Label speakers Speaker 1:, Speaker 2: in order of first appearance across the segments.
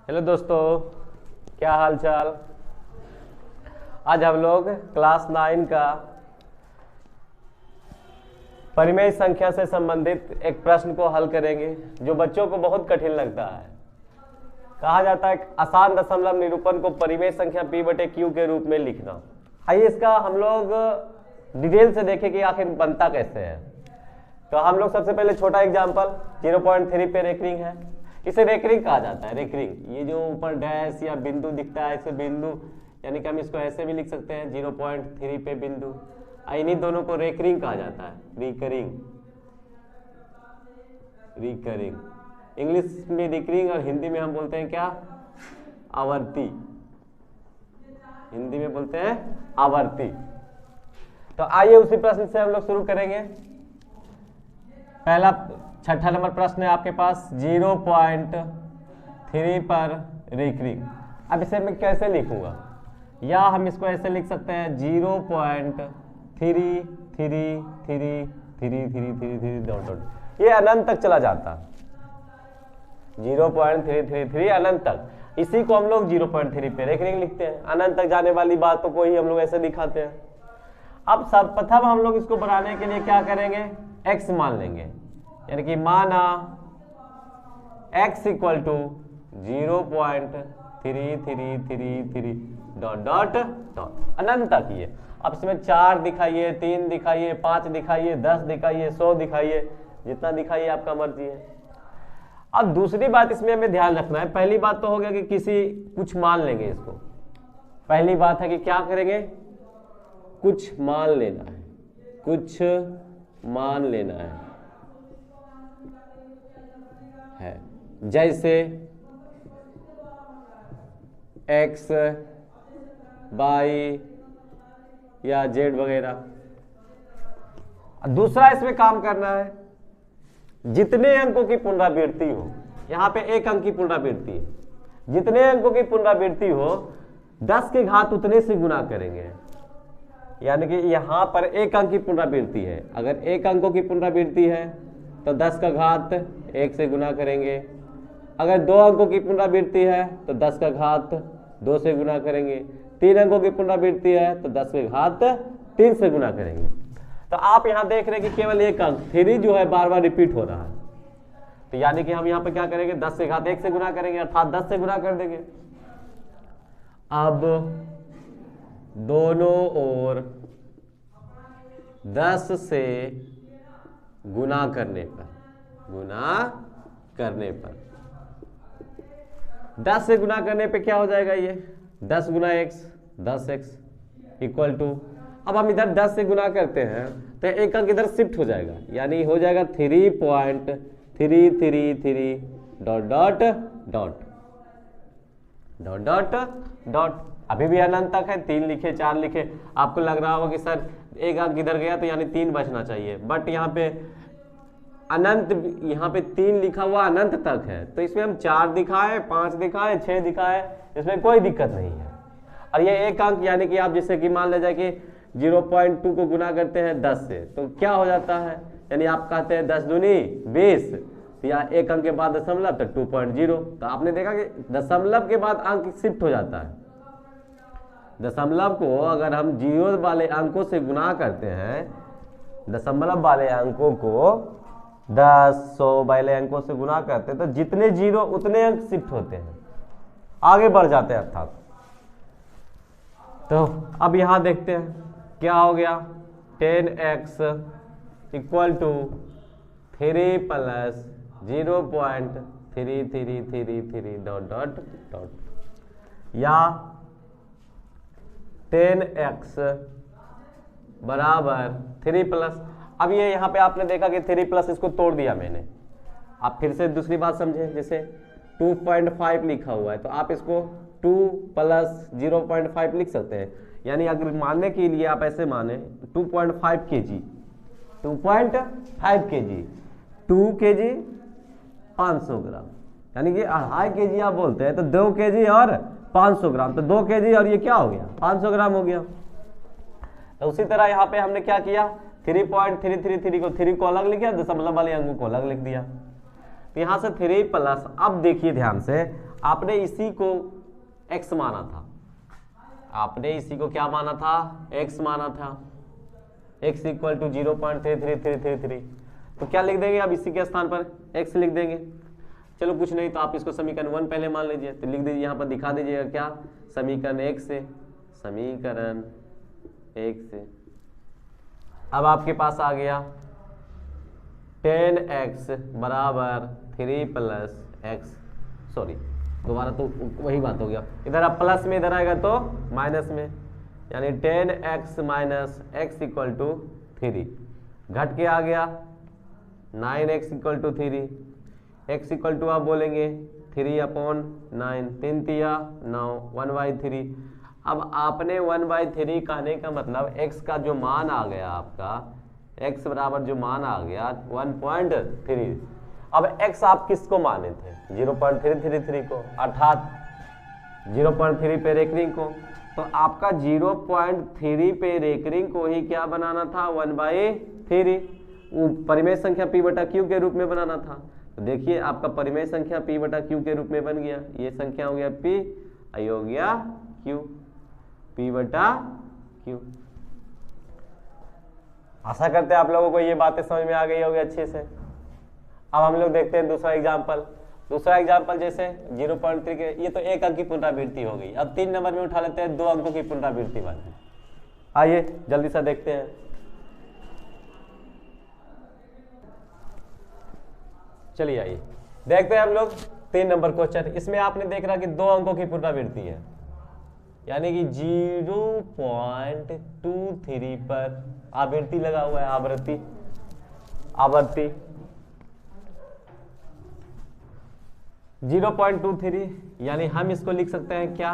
Speaker 1: Hello दोस्तों, क्या हाल चाल। आज हम लोग क्लास 9 का परिमेय संख्या से संबंधित एक प्रश्न को हल करेंगे जो बच्चों को बहुत कठिन लगता है। कहा जाता है आसान दशमलव निरूपण को परिमेय संख्या p/q के रूप में लिखना। आइए इसका हम लोग डिटेल से देखें कि आखिर बनता कैसे है। तो हम लोग सबसे पहले छोटा एग्जाम्पल 0.3 पे रेकरिंग है। इसे रेकरिंग कहा जाता है। रेकरिंग, ये जो ऊपर डैश या बिंदु दिखता है, इसे बिंदु यानी कि हम इसको ऐसे भी लिख सकते हैं 0.3 पे बिंदु। इन्हीं दोनों को रेकरिंग कहा जाता है। रिकरिंग, रिकरिंग इंग्लिश में रिकरिंग और हिंदी में हम बोलते हैं क्या? आवर्ती। हिंदी में बोलते हैं आवर्ती। तो आइए उसी प्रश्न से हम लोग शुरू करेंगे। पहला छठा नंबर प्रश्न है आपके पास 0.3 पर रेकरिंग। अब इसे मैं कैसे लिखूंगा? या हम इसको ऐसे लिख सकते हैं 0.333333 डॉट डॉट, ये अनंत तक चला जाता है। 0.333 अनंत तक। इसी को हम लोग 0.3 पे रेकरिंग लिखते हैं। अनंत तक जाने वाली बातों को ही हम लोग ऐसे दिखाते हैं। अब सर्वप्रथम हम लोग इसको बनाने के लिए क्या करेंगे? x मान लेंगे, यानी कि माना x equal to 0.3333 dot dot dot अनंत तक ही है। अब इसमें 4 दिखाइए, 3 दिखाइए, 5 दिखाइए, 10 दिखाइए, 100 दिखाइए, जितना दिखाइए आपका मर्जी है। अब दूसरी बात इसमें हमें ध्यान रखना है। पहली बात तो हो गया कि किसी कुछ मान लेंगे इसको। पहली बात है कि क्या करेंगे? कुछ मान लेना है, कुछ मान लेना है जैसे x, y या z वगैरह। दूसरा इसमें काम करना है, जितने अंकों की पुनरावृत्ति हो, यहाँ पे 1 अंक की पुनरावृत्ति है, जितने अंकों की पुनरावृत्ति हो 10 के घात उतने से गुणा करेंगे। यानी कि यहाँ पर 1 अंक की पुनरावृत्ति है। अगर 1 अंकों की पुनरावृत्ति है तो 10 का घात 1 से गुणा करेंगे। अगर 2 अंकों की पुनरावृत्ति है तो 10 का घात 2 से गुणा करेंगे। 3 अंकों की पुनरावृत्ति है तो 10 के घात 3 से गुणा करेंगे। तो आप यहाँ देख रहे हैं कि केवल 1 अंक 3 जो है बार बार रिपीट हो रहा है। तो यानी कि हम यहाँ पे क्या करेंगे? 10 के घात 1 से गुणा करेंगे, अर्थात 10 से गुणा कर देंगे। अब दोनों ओर 10 से गुणा करने पर, 10 से गुणा करने पे क्या हो जाएगा? ये 10 गुना x 10x इक्वल टू, अब हम इधर 10 से गुणा करते हैं तो 1 अंक इधर शिफ्ट हो जाएगा, यानी हो जाएगा 3.333 dot dot dot dot dot dot. अभी भी अनंत तक है। 3 लिखे, 4 लिखे, आपको लग रहा होगा कि सर 1 अंक इधर गया तो यानी 3 बचना चाहिए, बट यहाँ पे अनंत, यहाँ पे 3 लिखा हुआ अनंत तक है। तो इसमें हम 4 दिखाए, 5 दिखाए, 6 दिखाए, इसमें कोई दिक्कत नहीं है। और ये 1 अंक यानी कि आप जैसे कि मान ले जाए कि 0.2 को गुना करते हैं 10 से तो क्या हो जाता है? यानी आप कहते हैं 10 दूनी 20, या 1 अंक के बाद दशमलव तो 2.0। तो आपने देखा कि दशमलव के बाद अंक शिफ्ट हो जाता है। दशमलव को अगर हम 0 वाले अंकों से गुना करते हैं, दशमलव वाले अंकों को 10, 100 वाले अंकों से गुना करते हैं तो जितने 0 उतने अंक शिफ्ट होते हैं, आगे बढ़ जाते हैं अर्थात। तो अब यहां देखते हैं क्या हो गया? 10x equal to 3 plus 0.3333 dot dot dot, या 10x बराबर 3 प्लस। अब ये यहाँ पे आपने देखा कि 3 प्लस, इसको तोड़ दिया मैंने। आप फिर से दूसरी बात समझें, जैसे 2.5 लिखा हुआ है तो आप इसको 2 प्लस 0.5 लिख सकते हैं। यानी अगर मानने के लिए आप ऐसे माने 2.5 kg, 2.5 kg, 2 kg 500 ग्राम, यानी कि 2.5 kg आप बोलते हैं तो 2 kg और 500 ग्राम, तो 2 kg और ये क्या हो गया? 500 ग्राम हो गया। तो उसी तरह यहाँ पे हमने क्या किया? 3.333 को 3 को अलग लिख दिया, दशमलव वाले अंकों को अलग लिख दिया। तो यहाँ से 3 प्लस, अब देखिए ध्यान से, आपने इसी को x माना था, आपने इसी को क्या माना था, x माना था, x इक्वल टू 0.33333, तो क्या लिख देंगे अब इसी के स्थान पर x लिख देंगे। चलो कुछ नहीं तो आप इसको समीकरण 1 पहले मान लीजिए, तो लिख दीजिए यहाँ पर, दिखा दीजिएगा क्या, समीकरण 1 से, समीकरण 1 से अब आपके पास आ गया 10x बराबर 3 प्लस x, सॉरी दोबारा तो वही बात हो गया, इधर आप प्लस में, इधर आएगा तो माइनस में, यानी 10x minus x equal to 3, घट के आ गया 9x equal to 3, x equal to आप बोलेंगे 3/9, 3 तिया 9, 1/3। अब आपने 1/3 कहने का मतलब x का जो मान आ गया आपका, x बराबर जो मान आ गया 1.3, अब x आप किसको माने थे, 0.333 को, अर्थात 0.3 पे रेकरिंग को, तो आपका 0.3 पे रेकरिंग को ही क्या बनाना था, 1/3, परिमेय संख्या p बटा q के रूप में बनाना था। तो देखिए आपका परिमेय संख्या p बटा q के रूप में बन गया, ये संख्या हो गया p, ये हो गया q, p बटा q। आशा करते हैं आप लोगों को ये बातें समझ में आ गई होगी अच्छे से। अब हम लोग देखते हैं दूसरा एग्जाम्पल। दूसरा एग्जाम्पल जैसे 0.3 के, ये तो 1 अंक की पुनरावृत्ति हो गई। अब 3 नंबर में उठा लेते हैं 2 अंकों की पुनरावृत्ति वाली। आइए जल्दी से देखते हैं। चलिए आइए देखते हैं हम लोग 3 नंबर क्वेश्चन। इसमें आपने देख रहा कि 2 अंकों की पुनरावृत्ति है, यानी कि 0.23 पर आवृत्ति लगा हुआ है, आवर्ती 0.23, यानी हम इसको लिख सकते हैं क्या,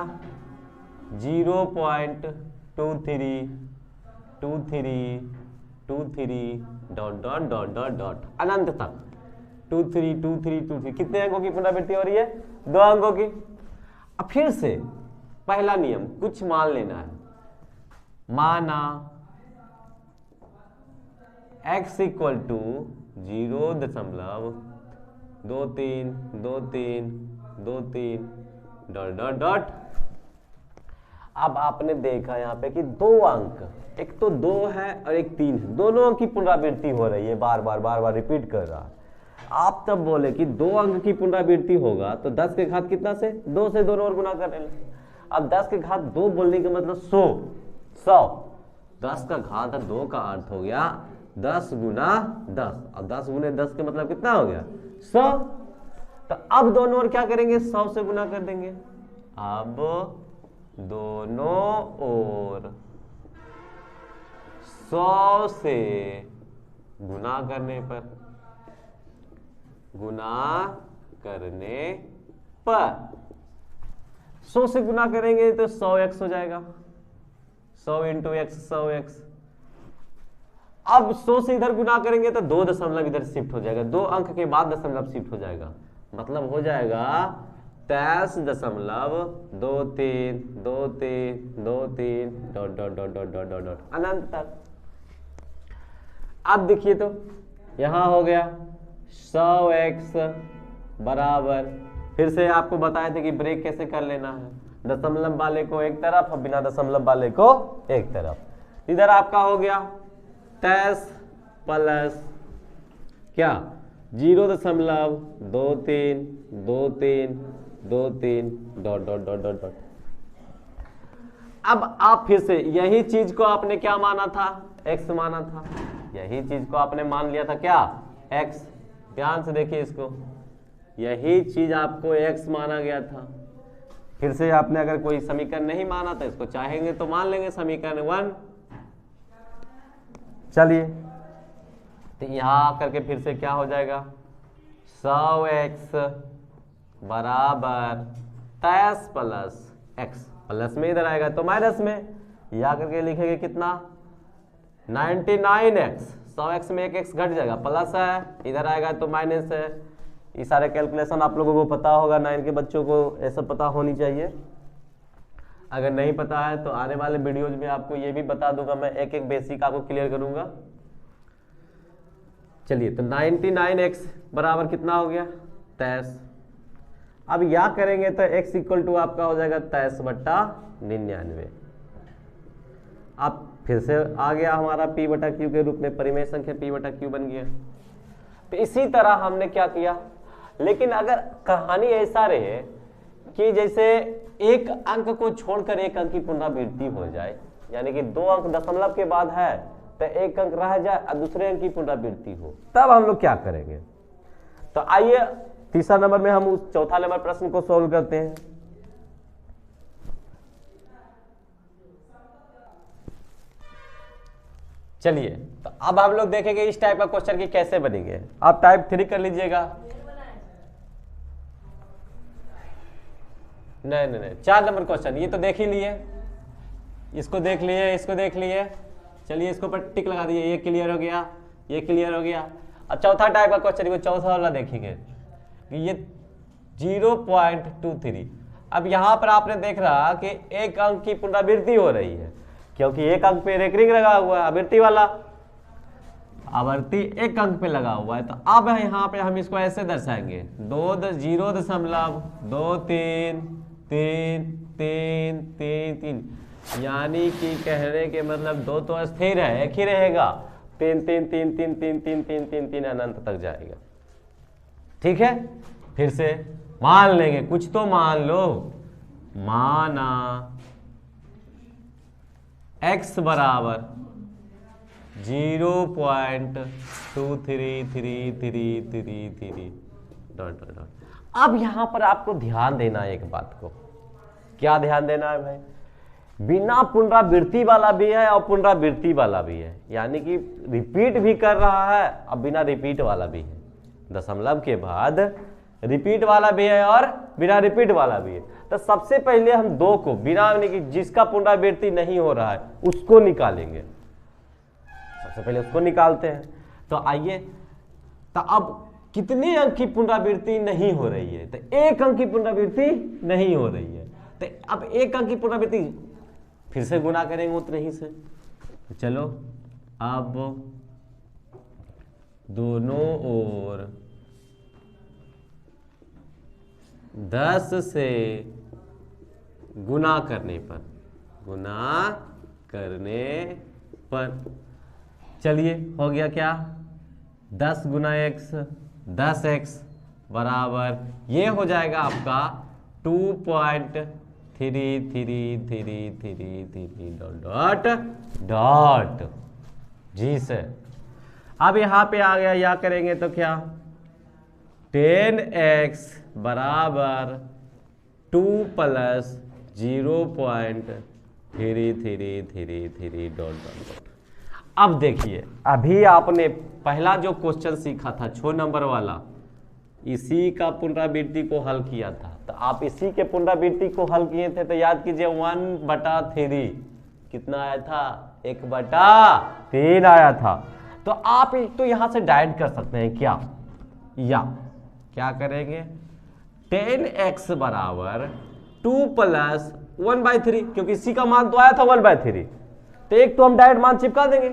Speaker 1: 0.2323 dot dot dot dot dot अनंत तक 23 कितने अंकों की पुनरावृत्ति हो रही है, 2 अंकों की। अब फिर से पहला नियम, कुछ मान लेना है, माना x equal to 0.2323 dot dot dot. अब आपने देखा यहाँ पे कि 2 अंक, एक तो 2 है और एक 3 है, दोनों अंक की पुनरावृत्ति हो रही है, बार बार रिपीट कर रहा है। आप तब बोले कि 2 अंक की पुनरावृत्ति होगा तो 10 के घात कितना से, 2 से दोनों ओर गुना कर लेना। अब 10 के घात 2 बोलने का मतलब 100, 10 का घात 2 का अर्थ हो गया 10 गुना 10, अब 10 गुने 10 के मतलब कितना हो गया, 100। तो अब दोनों ओर क्या करेंगे, 100 से गुना कर देंगे। अब दोनों ओर 100 से गुना करने पर 100 से गुना करेंगे तो 100x हो जाएगा, 100 इंटू x 100x। अब 100 से इधर गुना करेंगे तो 2 दशमलव इधर शिफ्ट हो जाएगा, 2 अंक के बाद दशमलव शिफ्ट हो जाएगा, मतलब हो जाएगा 23.2323 dot dot dot dot dot dot dot अनंत तक। अब देखिए तो यहां हो गया 100x बराबर, फिर से आपको बताए थे कि ब्रेक कैसे कर लेना है, दशमलव वाले को एक तरफ और बिना दशमलव वाले को एक तरफ। इधर आपका हो गया 23 प्लस क्या 0.2323 dot dot dot dot dot. अब आप फिर से यही चीज को आपने क्या माना था, x माना था, यही चीज को आपने मान लिया था क्या, x। ध्यान से देखिए इसको, यही चीज आपको x माना गया था। फिर से आपने अगर कोई समीकरण नहीं माना तो इसको चाहेंगे तो मान लेंगे समीकरण 1। चलिए तो यहां करके फिर से क्या हो जाएगा, 100x बराबर 23 प्लस x, प्लस में इधर आएगा तो माइनस में, या करके लिखेंगे कितना 99x, 100x में एक x घट जाएगा, प्लस है, इधर आएगा तो माइनस है। ये सारे कैलकुलेशन आप लोगों को पता होगा, 9 के बच्चों को ऐसा पता होनी चाहिए। अगर नहीं पता है तो आने वाले वीडियोज में आपको ये भी बता दूंगा, मैं एक एक बेसिक आपको क्लियर करूंगा। चलिए तो 99x बराबर कितना हो गया 23, अब यह करेंगे तो x इक्वल टू आपका हो जाएगा 23/99। अब फिर से आ गया हमारा p/q के रूप में, परिमेय संख्या p/q बन गया। तो इसी तरह हमने क्या किया, लेकिन अगर कहानी ऐसा रहे कि जैसे एक अंक को छोड़कर एक अंक की पुनरावृत्ति हो जाए, यानी कि 2 अंक दशमलव के बाद है तो एक अंक रह जाए और दूसरे अंक की पुनरावृत्ति हो, तब हम लोग क्या करेंगे। तो आइए तीसरा नंबर में हम उस चौथा नंबर प्रश्न को सॉल्व करते हैं। चलिए, तो अब हम लोग देखेंगे इस टाइप का क्वेश्चन की कैसे बनेंगे। आप टाइप 3 कर लीजिएगा। नहीं, 4 नंबर क्वेश्चन ये तो देख ही लिए, इसको देख लिए, इसको देख लिए। चलिए इसको पर टिक लगा दिए, ये क्लियर हो गया, ये क्लियर हो गया। और चौथा टाइप का क्वेश्चन, वो चौथा वाला देखेंगे कि ये 0.23। अब यहाँ पर आपने देख रहा कि एक अंक की पुनरावृत्ति हो रही है, क्योंकि एक अंक पे रेकरिंग लगा हुआ है, आवृत्ति वाला आवर्ती एक अंक पे लगा हुआ है। तो अब यहाँ पे हम इसको ऐसे दर्शाएंगे 0.233333, यानी कि कहने के मतलब 2 तो अस्थिर है, एक ही रहेगा, 3 3 3 3 3 3 3 3 3 अनंत तक जाएगा। ठीक है, फिर से मान लेंगे, कुछ तो मान लो। माना x बराबर 0.233333 डॉट डॉट डॉट। अब यहां पर आपको ध्यान देना है एक बात को। क्या ध्यान देना है भाई? बिना पुनरावृत्ति वाला भी है और पुनरावृत्ति वाला भी है, यानी कि रिपीट भी कर रहा है और बिना रिपीट वाला भी है। दशमलव के बाद रिपीट वाला भी है और बिना रिपीट वाला भी है। तो सबसे पहले हम 2 को बिना, यानी कि जिसका पुनरावृत्ति नहीं हो रहा है उसको निकालेंगे। सबसे पहले उसको निकालते हैं। तो आइए, तो अब कितने अंक की पुनरावृत्ति नहीं हो रही है? तो एक अंक की पुनरावृत्ति नहीं हो रही है। तो अब एक अंक की पुनरावृत्ति फिर से गुणा करेंगे उतने ही से। तो चलो अब दोनों ओर 10 से गुणा करने पर चलिए हो गया क्या, 10 गुना x 10x बराबर ये हो जाएगा आपका 2.3333 डॉट डॉट। जी सर। अब यहाँ पे आ गया, या करेंगे तो क्या, 10x बराबर 2 + 0.3333 डॉट डॉट। अब देखिए, अभी आपने पहला जो क्वेश्चन सीखा था 6 नंबर वाला, इसी का पुनरावृत्ति को हल किया था। तो आप इसी के पुनरावृत्ति को हल किए थे, तो याद कीजिए 1/3 कितना आया था, 1/3 आया था। तो आप तो यहां से डायरेक्ट कर सकते हैं क्या, या क्या करेंगे, 10x बराबर 2 + 1/3, क्योंकि इसी का मान तो आया था 1/3। तो एक तो हम डायरेक्ट मान चिपका देंगे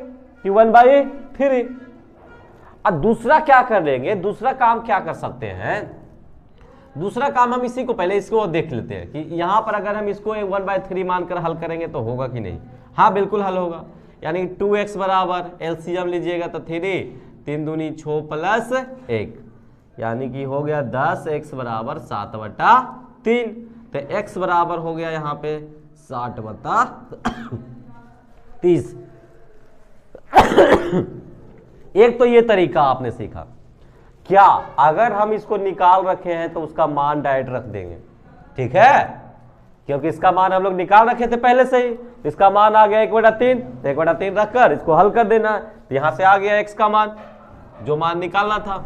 Speaker 1: कि 1/3। और दूसरा क्या कर देंगे, दूसरा काम क्या कर सकते हैं, दूसरा काम हम इसी को पहले इसको देख लेते हैं कि यहां पर अगर हम इसको 1/3 मानकर हल करेंगे तो होगा कि नहीं। हाँ बिल्कुल हल होगा, यानी 2x बराबर एलसीएम लीजिएगा तो 3 दूनी 6 + 1, यानी कि हो गया 10x बराबर 7/3। तो x बराबर हो गया यहाँ पे 60/30। एक तो ये तरीका आपने सीखा। क्या अगर हम इसको निकाल रखे हैं तो उसका मान डायरेक्ट रख देंगे, ठीक है, क्योंकि इसका मान हम लोग निकाल रखे थे पहले से ही। इसका मान आ गया 1/3, तो 1/3 रखकर इसको हल कर देना। तो यहां से आ गया x का मान, जो मान निकालना था।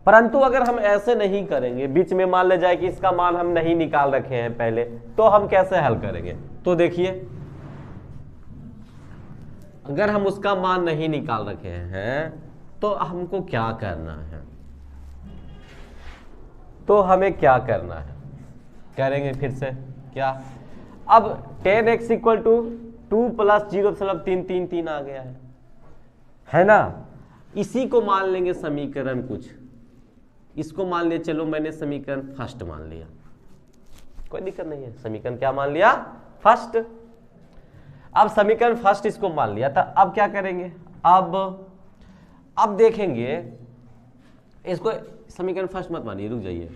Speaker 1: परंतु अगर हम ऐसे नहीं करेंगे, बीच में मान ले जाए कि इसका मान हम नहीं निकाल रखे हैं पहले, तो हम कैसे हल करेंगे। तो देखिए, अगर हम उसका मान नहीं निकाल रखे हैं तो हमको क्या करना है, तो हमें क्या करना है, करेंगे फिर से क्या। अब 10x = 2 + 0.333 आ गया है ना। इसी को मान लेंगे समीकरण कुछ इसको मान लिया, चलो मैंने समीकरण फर्स्ट मान लिया, कोई दिक्कत नहीं है, समीकरण क्या मान लिया, फर्स्ट। अब समीकरण फर्स्ट इसको मान लिया था, अब क्या करेंगे, अब देखेंगे इसको, समीकरण फर्स्ट मत मानिए, रुक जाइए,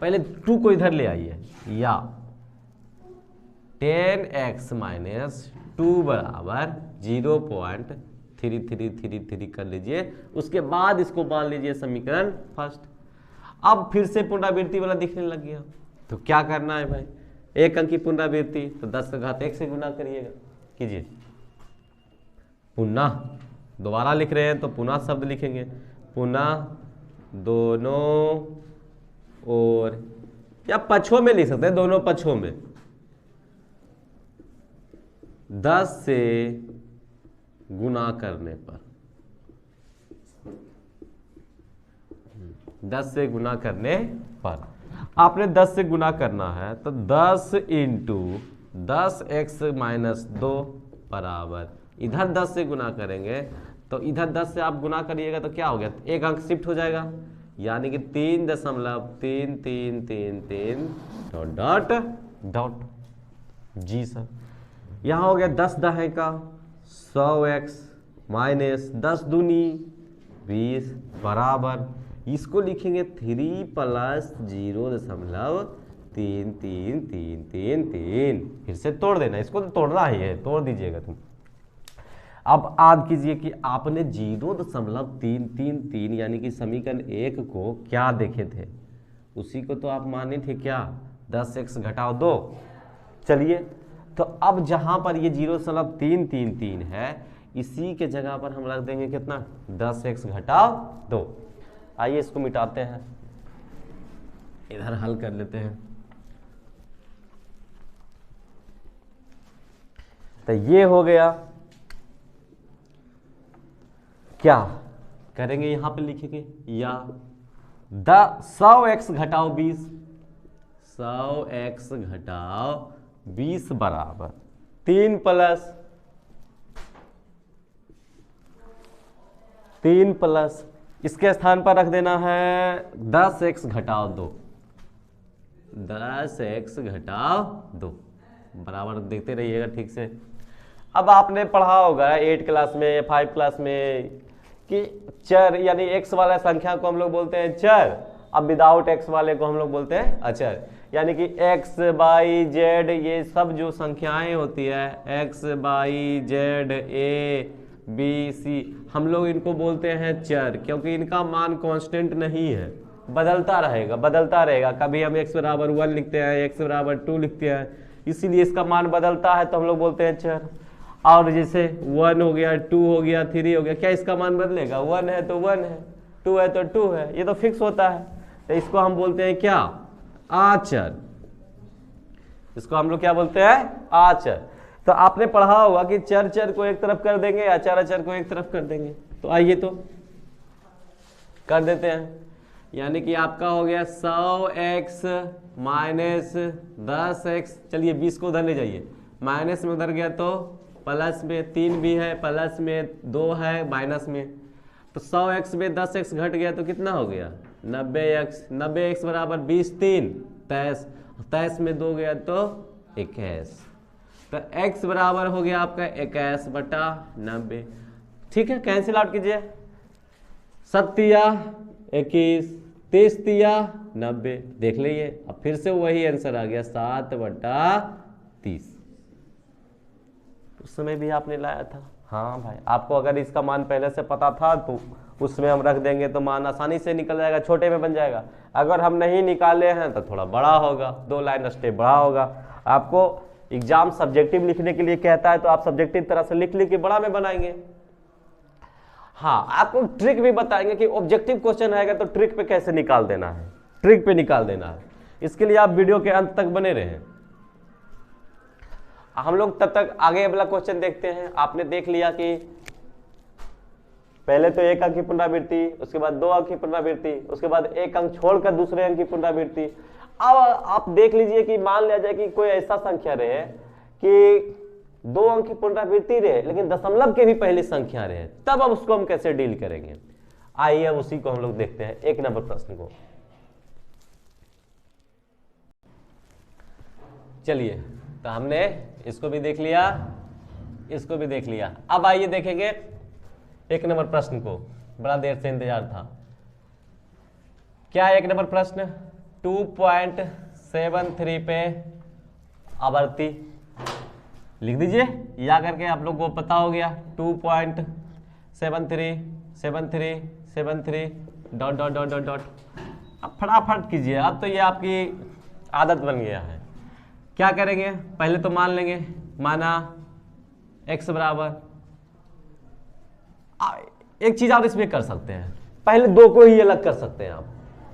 Speaker 1: पहले 2 को इधर ले आइए, या 10x माइनस 2 बराबर 0.3333 कर लीजिए, उसके बाद इसको मान लीजिए समीकरण फर्स्ट। अब फिर से पुनरावृत्ति वाला दिखने लग गया, तो क्या करना है भाई, एक अंक की पुनरावृत्ति, तो 10 का घात 1 से गुना करिएगा, कीजिए, पुनः दोबारा लिख रहे हैं तो पुनः शब्द लिखेंगे, पुनः दोनों और, या पक्षों में लिख सकते हैं, दोनों पक्षों में 10 से गुना करने पर, 10 से गुना करने पर आपने 10 से गुना करना है, तो 10 इंटू 10x माइनस 2 बराबर, इधर 10 से गुना करेंगे तो इधर 10 से आप गुना करिएगा तो क्या हो गया, एक अंक शिफ्ट हो जाएगा, यानी कि 3.3333 डॉट डॉट डॉट। जी सर, यहाँ हो गया 10 दहे का 100x माइनस 10 दूनी 20 बराबर, इसको लिखेंगे 3 प्लस 0.3333, फिर से तोड़ देना, इसको तो तोड़ना ही है, तोड़ दीजिएगा तुम। अब याद कीजिए कि आपने 0.333 यानी कि समीकरण 1 को क्या देखे थे, उसी को तो आप माने थे क्या, 10x घटाओ 2। चलिए, तो अब जहां पर ये 0.333 है, इसी के जगह पर हम रख देंगे कितना, 10x घटाओ 2। आइए इसको मिटाते हैं, इधर हल कर लेते हैं। तो ये हो गया, क्या करेंगे, यहां पे लिखेंगे, या 100x घटाओ 20, 100x घटाओ 20 बराबर 3 प्लस इसके स्थान पर रख देना है 10x घटाओ 2, 10x घटाओ 2 बराबर, देखते रहिएगा ठीक से। अब आपने पढ़ा होगा 8 क्लास में या 5 क्लास में कि चर यानी x वाला संख्या को हम लोग बोलते हैं चर, अब विदाउट x वाले को हम लोग बोलते हैं अचर, यानी कि x, y, z ये सब जो संख्याएं होती है, x, y, z, a, b, c, हम लोग इनको बोलते हैं चर, क्योंकि इनका मान कांस्टेंट नहीं है, बदलता रहेगा, कभी हम x बराबर 1 लिखते हैं, x बराबर 2 लिखते हैं, इसीलिए इसका मान बदलता है, तो हम लोग बोलते हैं चर। और जैसे 1 हो गया, 2 हो गया, 3 हो गया, क्या इसका मान बदलेगा, 1 है तो 1 है, 2 है तो 2 है, ये तो फिक्स होता है, तो इसको हम बोलते हैं क्या, आचर। इसको हम लोग क्या बोलते हैं, आचर। तो आपने पढ़ा होगा कि चर चर को एक तरफ कर देंगे, अचर अचर को एक तरफ कर देंगे, तो आइए तो कर देते हैं, यानी कि आपका हो गया 100x माइनस 10x, चलिए 20 को उधर ले जाइए, माइनस में उधर गया तो प्लस में 3 भी है, प्लस में 2 है, माइनस में, तो 100x में 10x घट गया तो कितना हो गया 90x, 90x बराबर 20 3 23, 23 में 2 गया तो 21, तो x बराबर हो गया आपका 21 बटा 90। ठीक है, कैंसिल आउट कीजिए, 7 या 21, 30 या 90, देख लीजिए, अब फिर से वही आंसर आ गया 7 बटा 30। उस समय भी आपने लाया था, हाँ भाई, आपको अगर इसका मान पहले से पता था तो उसमें हम रख देंगे तो मान आसानी से निकल जाएगा, छोटे में बन जाएगा। अगर हम नहीं निकाले हैं तो थोड़ा बड़ा होगा, 2 लाइन स्टेप बड़ा होगा। आपको एग्जाम सब्जेक्टिव लिखने के लिए कहता है तो आप सब्जेक्टिव तरह से लिख के बड़ा में बनाएंगे। हाँ, आपको ट्रिक भी बताएंगे कि ऑब्जेक्टिव क्वेश्चन आएगा तो ट्रिक पे कैसे निकाल देना है, ट्रिक पे निकाल देना है। इसके लिए आप वीडियो के अंत तक बने रहें। हम लोग तब तक आगे वाला क्वेश्चन देखते हैं। आपने देख लिया कि पहले तो 1 अंक की पुनरावृत्ति, उसके बाद 2 अंक की पुनरावृत्ति, उसके बाद 1 अंक छोड़कर दूसरे अंक की पुनरावृत्ति। अब आप देख लीजिए कि मान लिया जाए कि कोई ऐसा संख्या रहे कि 2 अंक की पुनरावृत्ति रहे लेकिन दशमलव के भी पहले संख्या रहे, तब अब उसको हम कैसे डील करेंगे। आइए अब उसी को हम लोग देखते हैं, 1 नंबर प्रश्न को। चलिए, तो हमने इसको भी देख लिया, इसको भी देख लिया। अब आइए देखेंगे 1 नंबर प्रश्न को, बड़ा देर से इंतजार था। क्या है 1 नंबर प्रश्न? 2.73 पे आवर्ती लिख दीजिए, या करके आप लोग को पता हो गया 2.73 dot dot dot dot dot. अब फटाफट कीजिए, अब तो ये आपकी आदत बन गया है। क्या करेंगे? पहले तो मान लेंगे, माना x बराबर, एक चीज आप इसमें कर सकते हैं, पहले 2 को ही अलग कर सकते हैं आप।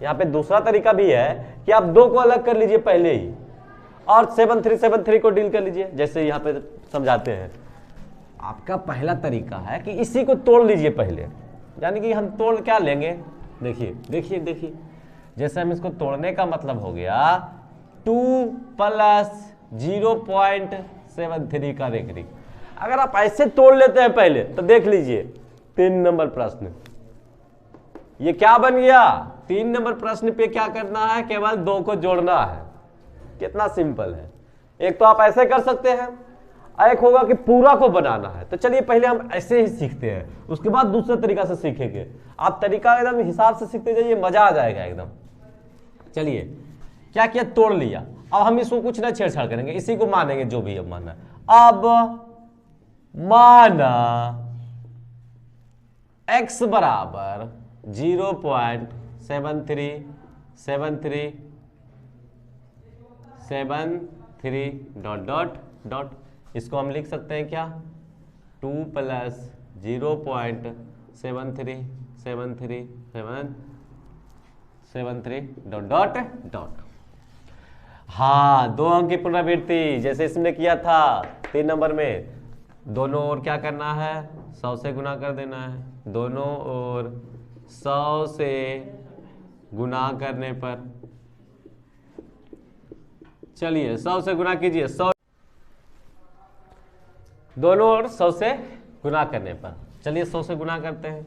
Speaker 1: यहाँ पे दूसरा तरीका भी है कि आप 2 को अलग कर लीजिए पहले ही, और 7373 को डील कर लीजिए, जैसे यहाँ पे समझाते हैं। आपका पहला तरीका है कि इसी को तोड़ लीजिए पहले, यानी कि हम तोड़ क्या लेंगे, देखिए देखिए देखिए, जैसे हम इसको तोड़ने का मतलब हो गया 2 + 0.73 का रेखिक। अगर आप ऐसे तोड़ लेते हैं पहले, तो देख लीजिए 3 नंबर प्रश्न, ये क्या बन गया? 3 नंबर प्रश्न पे क्या करना है? केवल 2 को जोड़ना है। कितना सिंपल है। एक तो आप ऐसे कर सकते हैं, एक होगा कि पूरा को बनाना है। तो चलिए पहले हम ऐसे ही सीखते हैं, उसके बाद दूसरे तरीका से सीखेंगे। आप तरीका एकदम हिसाब से सीखते जाइए, मजा आ जाएगा एकदम। चलिए, क्या किया? तोड़ लिया। अब हम इसको कुछ ना छेड़छाड़ करेंगे, इसी को मानेंगे जो भी अब माना। अब माना x बराबर 0.73 डॉट डॉट डॉट, इसको हम लिख सकते हैं क्या? 2 + 0.73 डॉट डॉट डॉट। हाँ, 2 अंक की पुनरावृत्ति जैसे इसमें किया था 3 नंबर में, दोनों ओर क्या करना है? 100 से गुना कर देना है। दोनों ओर 100 से गुना करने पर, चलिए 100 से गुना कीजिए, 100 दोनों ओर 100 से गुना करने पर, चलिए 100 से गुना करते हैं।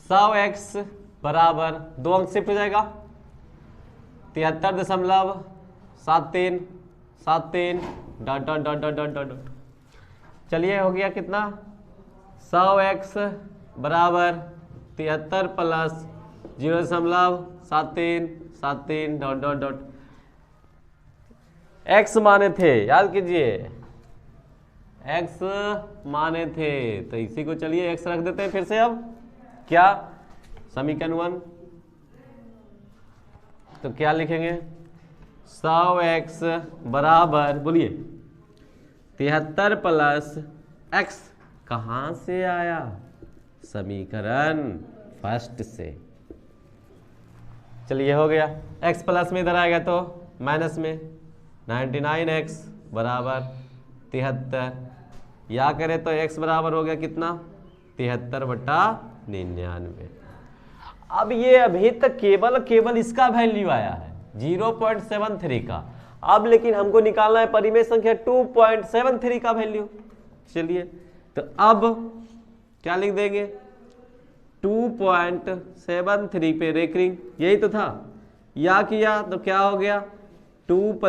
Speaker 1: 100x बराबर 2 अंक शिफ्ट हो जाएगा, 73.73 dot dot dot dot dot dot. चलिए हो गया कितना? 100x बराबर 73 + 0.73 डॉट डॉट डॉट। x माने थे, याद कीजिए x माने थे, तो इसी को चलिए x रख देते हैं फिर से। अब क्या समीकरण 1, तो क्या लिखेंगे? 100x बराबर, बोलिए 73 + x, कहां से आया? समीकरण फर्स्ट से। चलिए हो गया, x प्लस में इधर आएगा तो माइनस में, 99x बराबर 73, या करें तो x बराबर हो गया कितना? 73/99। अब ये अभी तक केवल इसका वैल्यू आया है 0.73 का। अब लेकिन हमको निकालना है परिमेय संख्या 2.73 का वैल्यू। चलिए, तो अब क्या लिख देंगे? 2.73 पे रेखिक, यही तो था, या किया तो क्या हो गया? 2 +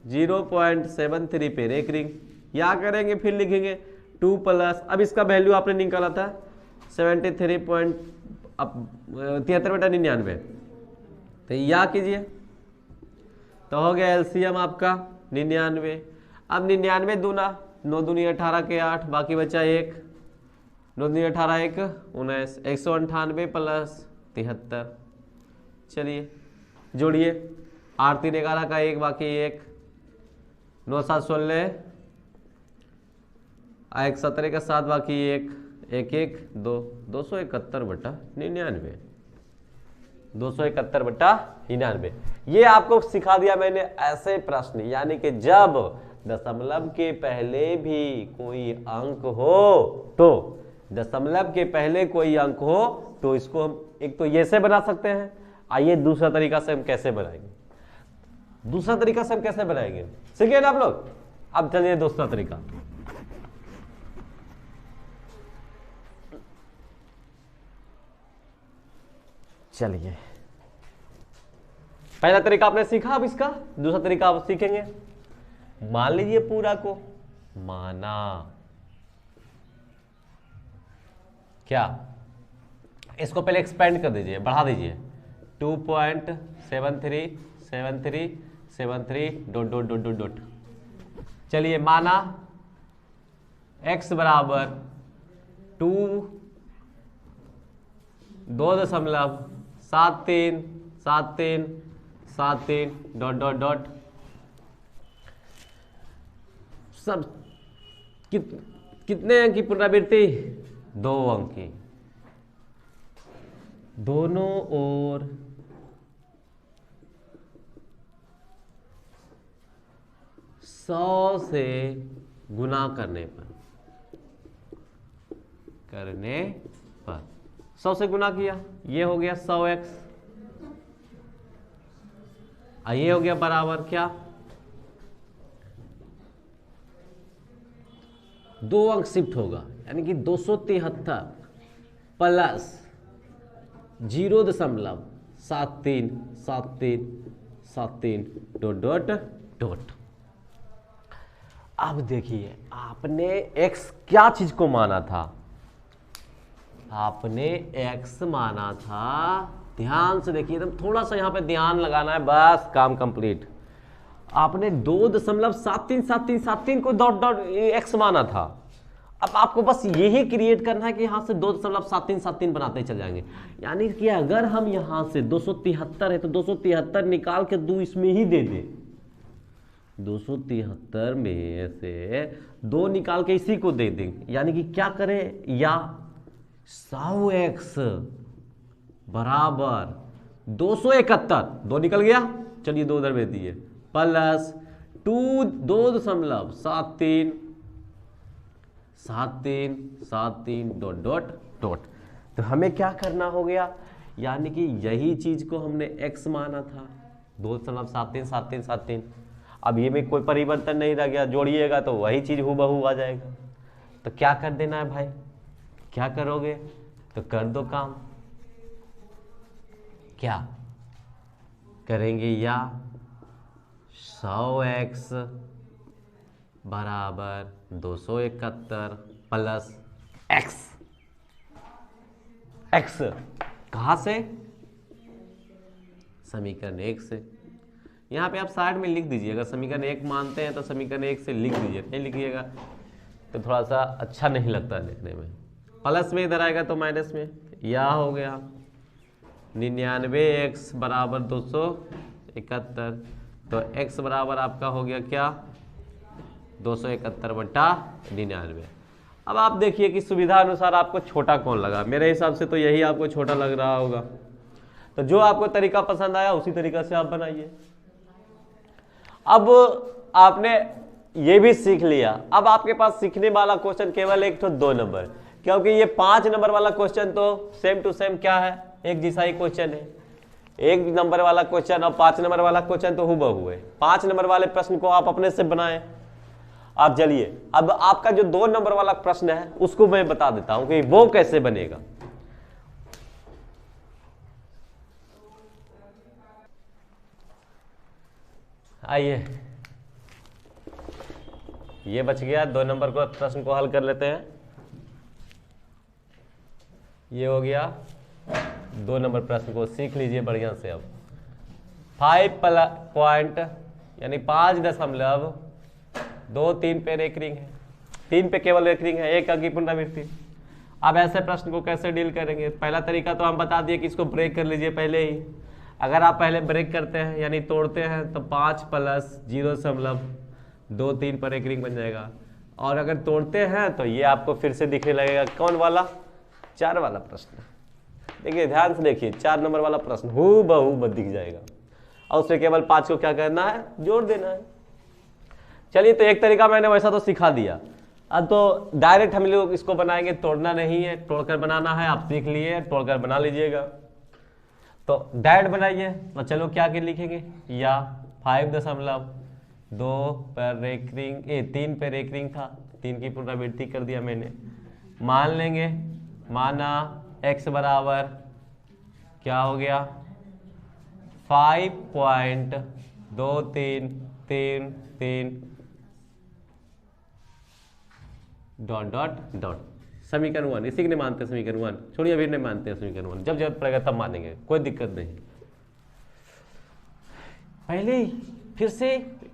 Speaker 1: 0.73 पे रेखिक, या करेंगे फिर लिखेंगे 2 +, अब इसका वैल्यू आपने निकाला था 73/99, तो या कीजिए तो हो गया एलसीएम आपका 99। अब 99 दूना, 9 दूनी 18 के 8, बाकी बचा 1, 9 दूनी 18 1 19, 198 + 73। चलिए जोड़िए, 8 3 11 का 1, बाकी 1, 9 7 16, 1 17 का 7, बाकी 1 1 1 2, 271/99, 271/99। ये आपको सिखा दिया मैंने ऐसे प्रश्न, यानी कि जब दशमलव के पहले भी कोई अंक हो, तो दशमलव के पहले कोई अंक हो तो इसको हम एक तो ये से बना सकते हैं। आइए दूसरा तरीका से हम कैसे बनाएंगे, दूसरा तरीका से हम कैसे बनाएंगे, सीखिए ना आप लोग। अब चलिए दूसरा तरीका, चलिए, पहला तरीका आपने सीखा, अब इसका दूसरा तरीका आप सीखेंगे। मान लीजिए पूरा को माना, क्या इसको पहले एक्सपेंड कर दीजिए, बढ़ा दीजिए 2.737373 dot dot dot dot dot. चलिए माना x बराबर 2.737373 डॉट डॉट डॉट। सब कितने अंक की पुनरावृत्ति? 2 अंक की। दोनों ओर सौ से गुना करने पर 100 से गुना किया, ये हो गया 100x, ये हो गया बराबर क्या? 2 अंक शिफ्ट होगा, यानी कि 273 प्लस 0.737373 डॉट डॉट डॉट। अब देखिए, आपने x क्या चीज को माना था? आपने x माना था, ध्यान से देखिए, एकदम थोड़ा सा यहां पे ध्यान लगाना है, बस काम कंप्लीट। आपने 2.737373 को डॉट डॉट x माना था। अब आपको बस यही क्रिएट करना है कि यहां से 2.7373 बनाते चल जाएंगे। यानी कि अगर हम यहां से 273 है तो 273 निकाल के 2 इसमें ही दे दे, 273 में से 2 निकाल के इसी को दे देंगे। यानी कि क्या करें, या 100x बराबर 271, 2 निकल गया, चलिए 2 उधर भेज दिए, प्लस 2.737373 डॉट डॉट डॉट। तो हमें क्या करना हो गया, यानी कि यही चीज को हमने x माना था, 2.737373। अब ये में कोई परिवर्तन नहीं रह गया, जोड़िएगा तो वही चीज हूबहू आ जाएगा। तो क्या कर देना है भाई, क्या करोगे? तो कर दो काम, क्या करेंगे, या 100x बराबर 271 प्लस x। x कहां से? समीकरण 1 से। यहाँ पे आप साइड में लिख दीजिए, अगर समीकरण 1 मानते हैं तो समीकरण 1 से लिख दीजिए, नहीं लिखिएगा तो थोड़ा सा अच्छा नहीं लगता लिखने में। प्लस में इधर आएगा तो माइनस में, या हो गया 99x बराबर 271, तो x बराबर आपका हो गया क्या? 271/99। अब आप देखिए कि सुविधा अनुसार आपको छोटा कौन लगा। मेरे हिसाब से तो यही आपको छोटा लग रहा होगा। तो जो आपको तरीका पसंद आया उसी तरीका से आप बनाइए। अब आपने ये भी सीख लिया, अब आपके पास सीखने वाला क्वेश्चन केवल 1 तो 2 नंबर, क्योंकि ये 5 नंबर वाला क्वेश्चन तो सेम टू सेम क्या है, एक जैसा ही क्वेश्चन है। 1 नंबर वाला क्वेश्चन और 5 नंबर वाला क्वेश्चन तो हूबहू है। 5 नंबर वाले प्रश्न को आप अपने से बनाएं। आप चलिए, अब आपका जो 2 नंबर वाला प्रश्न है उसको मैं बता देता हूं कि वो कैसे बनेगा। आइए, ये बच गया, 2 नंबर को प्रश्न को हल कर लेते हैं। ये हो गया 2 नंबर प्रश्न को, सीख लीजिए बढ़िया से। अब 5 पॉइंट यानी 5.23 पे रेकरिंग है, 3 पे केवल रेकरिंग है, 1 अंक की पुनरावृत्ति। अब ऐसे प्रश्न को कैसे डील करेंगे? पहला तरीका तो हम बता दिए कि इसको ब्रेक कर लीजिए पहले ही। अगर आप पहले ब्रेक करते हैं यानी तोड़ते हैं तो 5 + 0.23 पर रेकरिंग बन जाएगा। और अगर तोड़ते हैं तो ये आपको फिर से दिखने लगेगा, कौन वाला? 4 वाला प्रश्न। देखिए ध्यान से देखिए, 4 नंबर वाला प्रश्न हूबहू दिख जाएगा और उसमें केवल 5 को क्या करना है? जोड़ देना है। चलिए, तो एक तरीका मैंने वैसा तो सिखा दिया। अब तो डायरेक्ट हम लोग इसको बनाएंगे, तोड़ना नहीं है, तोड़कर बनाना है। आप सीख लिए, तोड़कर बना लीजिएगा। तो डायरेक्ट बनाइए। तो चलो क्या के लिखेंगे, या 5.2 पर रेकरिंग 3 पे रेकरिंग था, 3 की पुनरावृत्ति कर दिया मैंने। मान लेंगे, माना x बराबर क्या हो गया 5.2333 डॉट डॉट डॉट समीकरण 1। इसी के नहीं मानते समीकरण 1, छोड़िए अभी नहीं मानते समीकरण 1, जब जरूरत पड़ेगा तब मानेंगे, कोई दिक्कत नहीं। पहले फिर से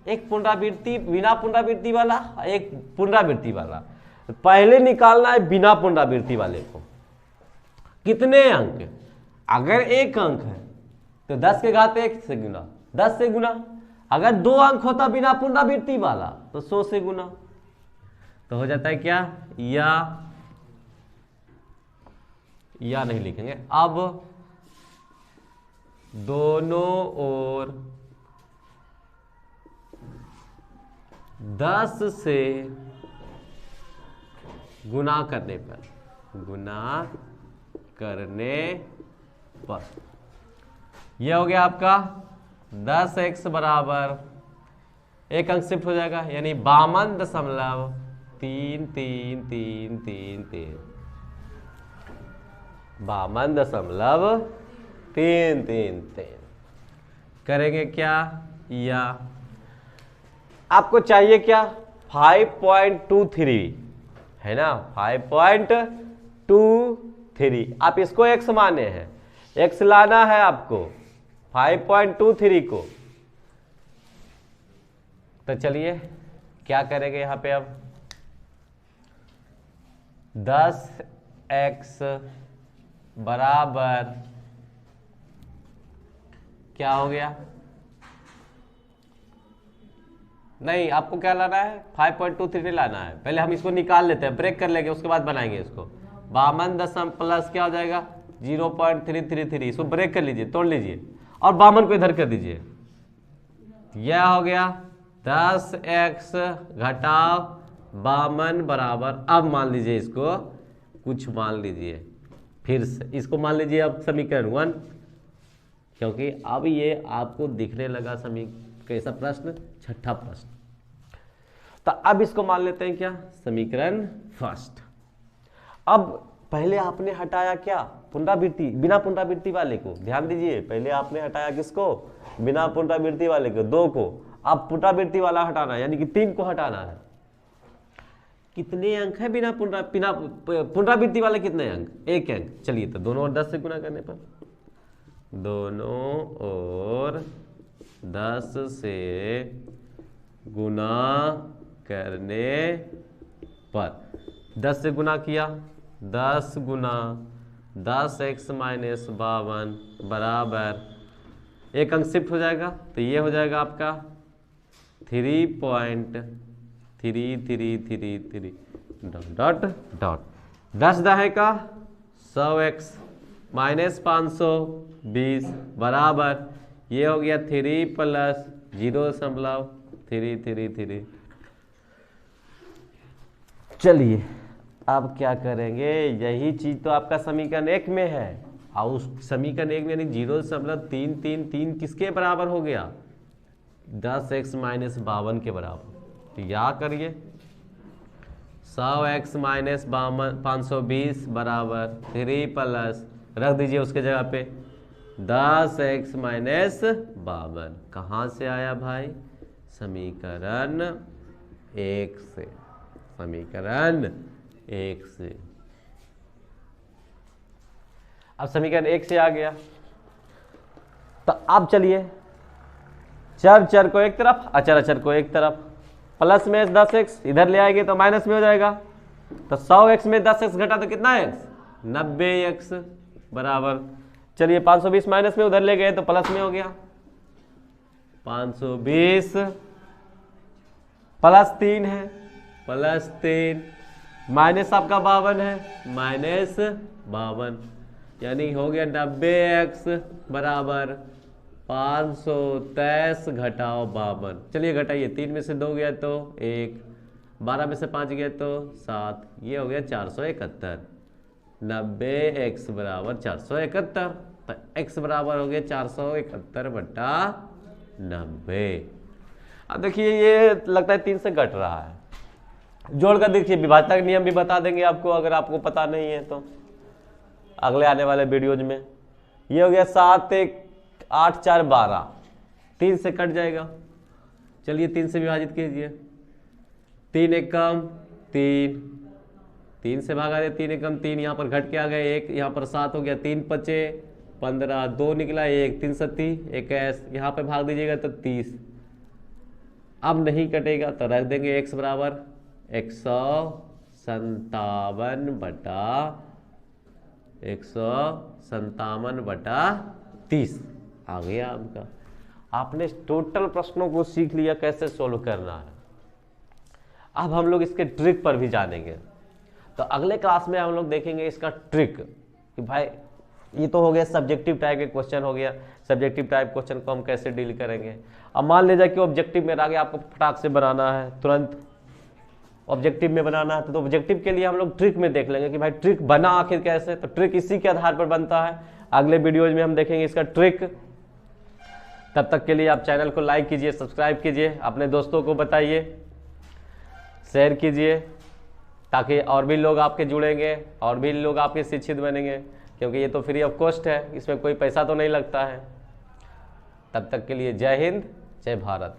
Speaker 1: एक पुनरावृत्ति, बिना पुनरावृत्ति वाला, एक पुनरावृत्ति वाला। पहले निकालना है बिना पुनरावृत्ति वाले को। कितने अंक? अगर एक अंक है तो 10 के घात 1 से गुना, 10 से गुना। अगर 2 अंक होता बिना पुनरावृत्ति वाला तो 100 से गुना। तो हो जाता है क्या, या नहीं लिखेंगे। अब दोनों ओर 10 से गुना करने पर, यह हो गया आपका 10x बराबर, एक अंक शिफ्ट हो जाएगा, यानी 52.3333 52.333 करेंगे क्या, या आपको चाहिए क्या 5.23 है ना, 5.23। आप इसको x माने हैं, x लाना है आपको 5.23 को। तो चलिए क्या करेंगे यहां पे, अब 10x बराबर क्या हो गया, नहीं आपको क्या लाना है 5.23 लाना है। पहले हम इसको निकाल लेते हैं, ब्रेक कर लेंगे, उसके बाद बनाएंगे इसको। 52 प्लस क्या हो जाएगा 0.333, इसको ब्रेक कर लीजिए, तोड़ लीजिए, और 52 को इधर कर दीजिए। यह हो गया 10x घटाव 52 बराबर, अब मान लीजिए इसको कुछ मान लीजिए, फिर से इसको मान लीजिए अब समीकरण 1, क्योंकि अब ये आपको दिखने लगा कैसा प्रश्न, छठा प्रश्न। तो अब इसको मान लेते हैं क्या, समीकरण फर्स्ट। अब पहले आपने हटाया क्या, पुनरावृत्ति, बिना पुनरावृत्ति वाले को, ध्यान दीजिए, पहले आपने हटाया किसको, बिना पुनरावृत्ति वाले को, 2 को। अब पुनरावृत्ति वाला हटाना है, यानी कि 3 को हटाना है। कितने अंक है बिना पुनरावृत्ति वाले, कितने अंक, 1 अंक। चलिए तो दोनों ओर 10 से गुना करने पर, दोनों ओर 10 से गुना करने पर, 10 से गुना किया, 10 गुना 10x माइनस 52 बराबर, एक अंक शिफ्ट हो जाएगा, तो ये हो जाएगा आपका 3.3333 डॉट डॉट 10 दहे का 100x माइनस 520 बराबर, ये हो गया 3 प्लस 0.333। चलिए अब क्या करेंगे, यही चीज तो आपका समीकरण 1 में है, और उस समीकरण 1 में यानी 0.333 किसके बराबर हो गया, 10x माइनस 52 के बराबर। तो या करिए 100x माइनस 520 बराबर 3 प्लस, रख दीजिए उसके जगह पे 10x माइनस 52, कहाँ से आया भाई, समीकरण 1 से, समीकरण 1 से। अब समीकरण 1 से आ गया, तो अब चलिए चर को एक तरफ, अचर को एक तरफ, प्लस में 10x इधर ले आएंगे तो माइनस में हो जाएगा। तो 100x में 10x घटा तो कितना x, 90x बराबर, चलिए 520 माइनस में उधर ले गए तो प्लस में हो गया, 520 प्लस 3 है, प्लस 3 माइनस आपका 52 है, माइनस 52, यानी हो गया 90x बराबर 523 घटाओ 52। चलिए घटाइए, 3 में से 2 गया तो 1, 12 में से 5 गया तो 7, ये हो गया 471। 90x बराबर 471, तो x बराबर हो गया 471 बटा 90। अब देखिए ये लगता है 3 से घट रहा है, जोड़कर देखिए, विभाजन का नियम भी बता देंगे आपको, अगर आपको पता नहीं है तो अगले आने वाले वीडियोज में। ये हो गया 7 1 8 4 12, 3 से कट जाएगा। चलिए 3 से विभाजित कीजिए, 3 1 कम 3, 3 से भागा दे, 3 1 कम 3, यहाँ पर घट के आ गए 1, यहाँ पर 7 हो गया, 3 5 15, 2 निकला 1, 3 7 21, यहाँ पे भाग दीजिएगा तो 30। अब नहीं कटेगा तो रख देंगे x बराबर 157 बटा 157/30 आ गया आपका। आपने टोटल प्रश्नों को सीख लिया कैसे सोल्व करना है। अब हम लोग इसके ट्रिक पर भी जानेंगे। तो अगले क्लास में हम लोग देखेंगे इसका ट्रिक कि भाई ये तो हो गया सब्जेक्टिव टाइप के क्वेश्चन हो गया, सब्जेक्टिव टाइप क्वेश्चन को हम कैसे डील करेंगे। अब मान लीजिए कि ऑब्जेक्टिव में आगे आपको फटाक से बनाना है, तुरंत ऑब्जेक्टिव में बनाना है, तो ऑब्जेक्टिव के लिए हम लोग ट्रिक में देख लेंगे कि भाई ट्रिक बना आखिर कैसे। तो ट्रिक इसी के आधार पर बनता है। अगले वीडियोज में हम देखेंगे इसका ट्रिक। तब तक के लिए आप चैनल को लाइक कीजिए, सब्सक्राइब कीजिए, अपने दोस्तों को बताइए, शेयर कीजिए, ताकि और भी लोग आपके जुड़ेंगे और भी लोग आपके शिक्षित बनेंगे, क्योंकि ये तो फ्री ऑफ कॉस्ट है, इसमें कोई पैसा तो नहीं लगता है। तब तक के लिए जय हिंद, जय भारत।